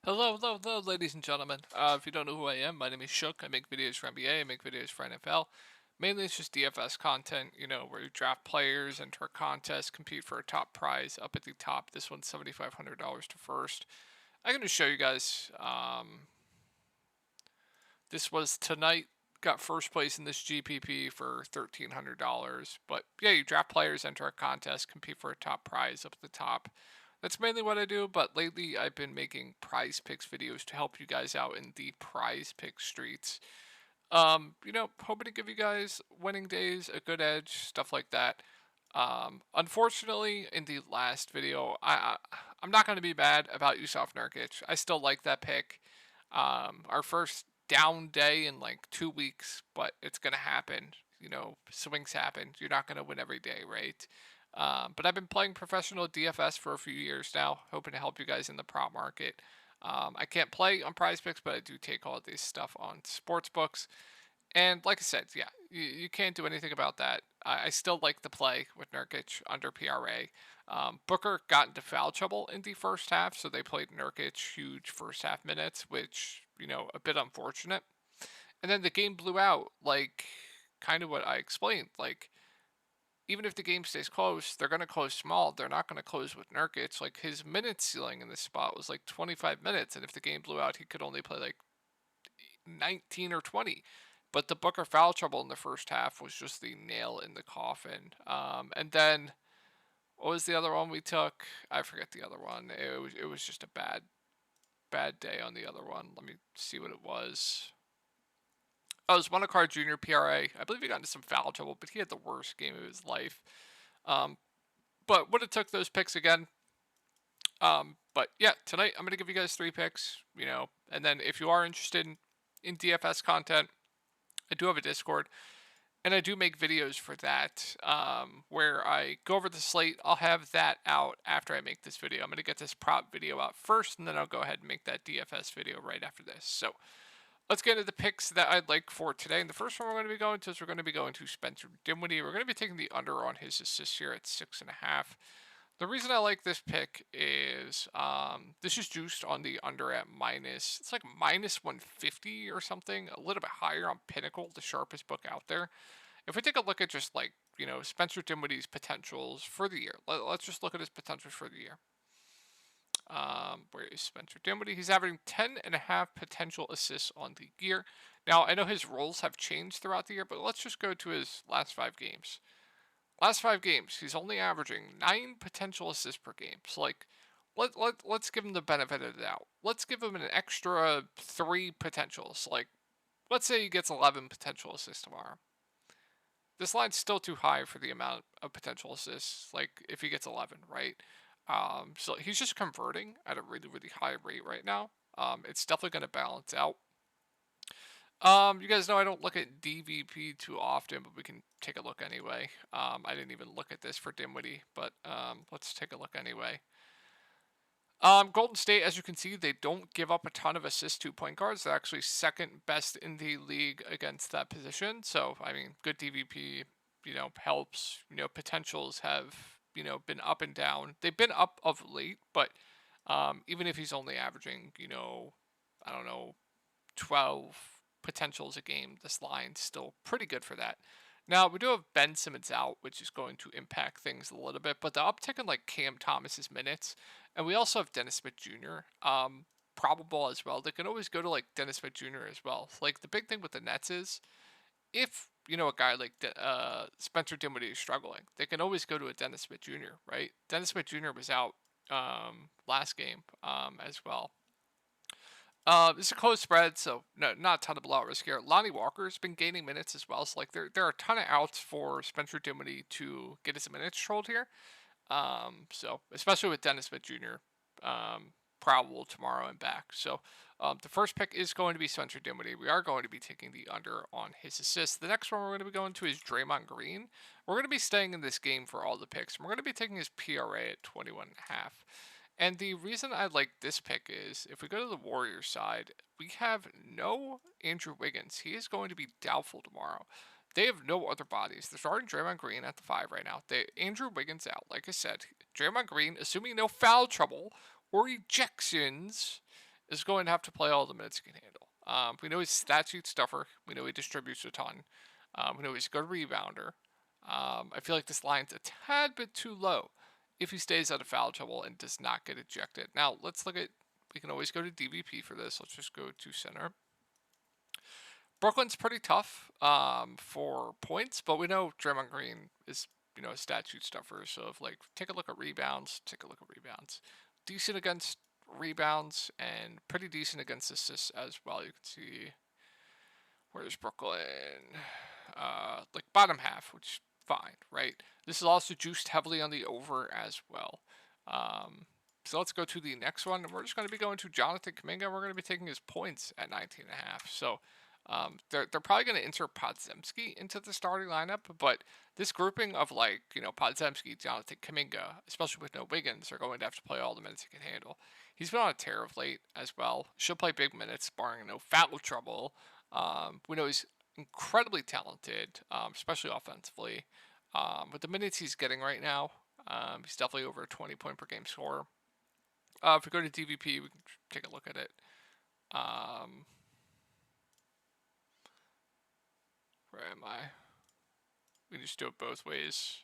Hello, ladies and gentlemen. If you don't know who I am, my name is Shook. I make videos for NBA, I make videos for NFL. Mainly it's just DFS content, where you draft players, enter a contest, compete for a top prize up at the top. This one's $7,500 to first. I'm going to show you guys. This was tonight. Got first place in this GPP for $1,300. But yeah, you draft players, enter a contest, compete for a top prize up at the top. That's mainly what I do, but lately I've been making prize picks videos to help you guys out in the prize pick streets. Hoping to give you guys winning days, a good edge, stuff like that. Unfortunately, in the last video, I'm not going to be bad about Yusuf Nurkic. I still like that pick. Our first down day in like 2 weeks, but it's going to happen. Swings happen. You're not going to win every day, right? But I've been playing professional DFS for a few years now, hoping to help you guys in the prop market. I can't play on prize picks, but I do take all of this stuff on sports books. And like I said, yeah, you can't do anything about that. I still like the play with Nurkic under PRA. Booker got into foul trouble in the first half, so they played Nurkic huge first half minutes, which, a bit unfortunate. And then the game blew out, like, kind of what I explained. Like, even if the game stays close, they're going to close small. They're not going to close with Nurkic. Like, his minute ceiling in this spot was like 25 minutes, and if the game blew out, he could only play like 19 or 20. But the Booker foul trouble in the first half was just the nail in the coffin. And then what was the other one we took? I forget the other one. It was just a bad day on the other one. Let me see what it was. Oh, it was Monacar Jr. PRA. I believe he got into some foul trouble, but he had the worst game of his life. Um, but would have took those picks again. But yeah, tonight I'm gonna give you guys three picks. And then if you are interested in DFS content, I do have a Discord, and I do make videos for that, where I go over the slate. I'll have that out after I make this video. I'm going to get this prop video out first, and then I'll go ahead and make that DFS video right after this. So let's get into the picks that I'd like for today. And the first one we're going to be going to is we're going to be going to Spencer Dinwiddie. We're going to be taking the under on his assists here at 6.5. The reason I like this pick is this is juiced on the under at minus. It's like minus 150 or something, a little bit higher on Pinnacle, the sharpest book out there. If we take a look at just like, Spencer Dinwiddie's potentials for the year, let's just look at his potentials for the year. Where is Spencer Dinwiddie? He's averaging 10.5 potential assists on the year. Now, I know his roles have changed throughout the year, but let's just go to his last 5 games. Last 5 games, he's only averaging 9 potential assists per game. So, like, let's give him the benefit of the doubt. Let's give him an extra 3 potentials. Like, let's say he gets 11 potential assists tomorrow. This line's still too high for the amount of potential assists, like, if he gets 11, right? So he's just converting at a really, really high rate right now. It's definitely going to balance out. You guys know I don't look at DVP too often, but we can take a look anyway. I didn't even look at this for Dinwiddie, but let's take a look anyway. Golden State, as you can see, they don't give up a ton of assists to point guards. They're actually second best in the league against that position. So, I mean, good DVP, helps. Potentials have, been up and down. They've been up of late, but even if he's only averaging, I don't know, 12 potentials a game, this line's still pretty good for that. Now, we do have Ben Simmons out, which is going to impact things a little bit, but the uptick in like Cam Thomas's minutes, and we also have Dennis Smith Jr. Probable as well. They can always go to like Dennis Smith Jr. as well. Like the big thing with the Nets is if a guy like Spencer Dinwiddie is struggling, they can always go to a Dennis Smith Jr. Right? Dennis Smith Jr. was out last game as well. This is a close spread, so no, not a ton of blowout risk here. Lonnie Walker's been gaining minutes as well, so like there are a ton of outs for Spencer Dinwiddie to get his minutes trolled here. So especially with Dennis Smith Jr. Probable tomorrow and back. So the first pick is going to be Spencer Dinwiddie. We are going to be taking the under on his assists. The next one we're going to be going to is Draymond Green. We're going to be staying in this game for all the picks. We're going to be taking his PRA at 21.5. And the reason I like this pick is if we go to the Warriors side, we have no Andrew Wiggins. He is going to be doubtful tomorrow. They have no other bodies. They're starting Draymond Green at the 5 right now. Andrew Wiggins out. Like I said, Draymond Green, assuming no foul trouble or ejections, is going to have to play all the minutes he can handle. We know he's stat sheet stuffer. We know he distributes a ton. We know he's a good rebounder. I feel like this line's a tad bit too low if he stays out of foul trouble and does not get ejected. Now, let's look at, we can always go to DVP for this. Let's just go to center. Brooklyn's pretty tough for points, but we know Draymond Green is, a stat sheet stuffer. So, if, like, take a look at rebounds, Decent against rebounds and pretty decent against assists as well. You can see, where's Brooklyn? Like bottom half, which is fine, right? This is also juiced heavily on the over as well. So let's go to the next one. We're just going to be going to Jonathan Kuminga. We're going to be taking his points at 19.5. So they're probably going to insert Podziemski into the starting lineup, but this grouping of, like, Podziemski, Jonathan Kuminga, especially with no Wiggins, are going to have to play all the minutes he can handle. He's been on a tear of late as well. She'll play big minutes, barring no foul trouble. We know he's incredibly talented, especially offensively. With the minutes he's getting right now, he's definitely over a 20-point per game scorer. If we go to DVP, we can take a look at it. Where am I? We can just do it both ways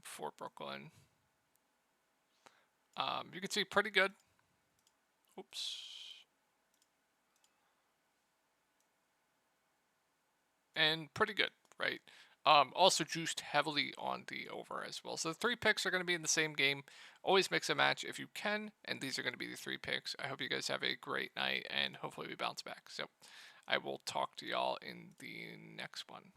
for Brooklyn. You can see pretty good. Oops. And pretty good, right? Also juiced heavily on the over as well. So the 3 picks are going to be in the same game. Always mix and match if you can, and these are going to be the 3 picks. I hope you guys have a great night, and hopefully we bounce back. So I will talk to y'all in the next one.